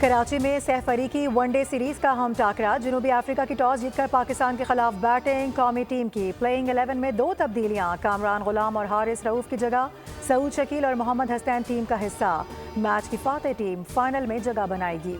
कराची में सैफ अली की one day series का हम टाकरा। जनूबी अफ्रीका की टॉस जीतकर पाकिस्तान के खिलाफ बैटिंग। कौमी टीम की प्लेइंग 11 में 2 तब्दीलियां। कामरान गुलाम और हारिस रऊफ की जगह सऊद शकील और मोहम्मद हसनैन टीम का हिस्सा। मैच की फातेह टीम फाइनल में जगह बनाएगी।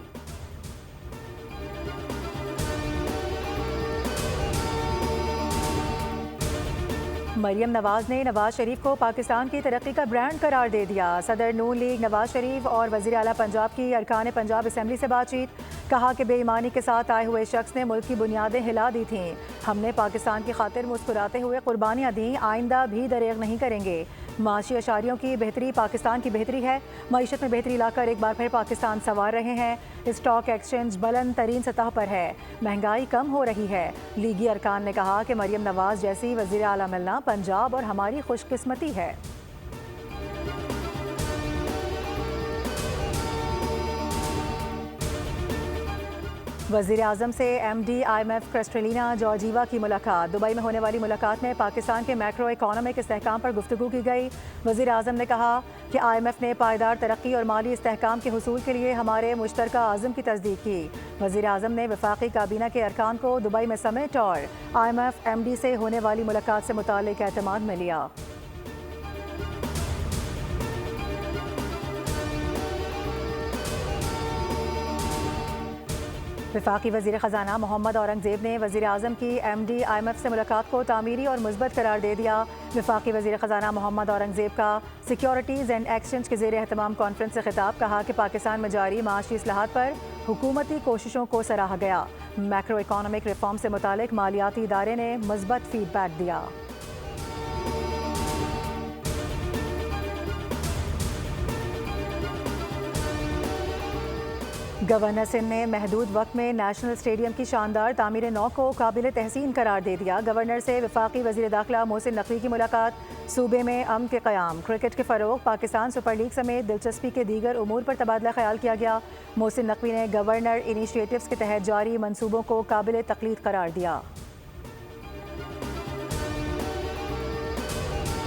मरियम नवाज ने नवाज शरीफ को पाकिस्तान की तरक्की का ब्रांड करार दे दिया। सदर नून लीग नवाज शरीफ और वज़ीर आला पंजाब की अरकान पंजाब असम्बली से बातचीत। कहा कि बेईमानी के साथ आए हुए शख्स ने मुल्क की बुनियादें हिला दी थीं। हमने पाकिस्तान की खातिर मुस्कुराते हुए कुर्बानियाँ दी, आइंदा भी दरेग नहीं करेंगे। माशी अशारियों की बेहतरी पाकिस्तान की बेहतरी है। मईशत में बेहतरी लाकर एक बार फिर पाकिस्तान संवार रहे हैं। स्टॉक एक्सचेंज बुलंद तरीन सतह पर है। महंगाई कम हो रही है। लीगी अरकान ने कहा कि मरियम नवाज जैसी वज़ीर आला मिलना पंजाब और हमारी खुशकिस्मती है। वज़ीर आज़म से MD IMF क्रिस्टलिना जॉर्जीवा की मुलाकात। दुबई में होने वाली मुलाकात में पाकिस्तान के मैक्रो इकोनॉमिक इस्तेहकाम पर गुफ्तगू की गई। वज़ीर आज़म ने कहा कि IMF ने पायदार तरक्की और माली इस्तेहकाम के हुसूल के लिए हमारे मुश्तरका आज़म की तस्दीक की। वज़ीर आज़म ने वफाकी काबीना के अरकान को दुबई में समेट और IMF MD से होने वाली मुलाकात से मुताल्लिक एतमाद में लिया। वफाकी वज़ीर ख़जाना मोहम्मद औरंगज़ेब ने वज़ीर आज़म की MD IMF से मुलाकात को तामीरी और मुस्बत करार दे दिया। वफाकी वज़ीर ख़जाना मोहम्मद औरंगज़ेब का सिक्योरिटीज़ एंड एक्सचेंज के ज़ेर एहतमाम कॉन्फ्रेंस से खिताब। कहा कि पाकिस्तान में जारी माशी इस्लाहात पर हुकूमती कोशिशों को सराहा गया। मैक्रो इकोनॉमिक रिफॉर्म से मुतालिक मालियाती इदारे ने मुस्बत फीडबैक दिया। गवर्नर सिंध ने महदूद वक्त में नेशनल स्टेडियम की शानदार तामीर नौ को काबिल तहसीन करार दे दिया। गवर्नर से वफाकी वज़ीर दाखिला मोहसिन नकवी की मुलाकात। सूबे में अमन के क़याम, क्रिकेट के फ़रोग़, पाकिस्तान सुपर लीग समेत दिलचस्पी के दीगर उमूर पर तबादला ख्याल किया गया। मोहसिन नकवी ने गवर्नर इनिशिएटिव्स के तहत जारी मनसूबों को काबिल तक़लीद करार दिया।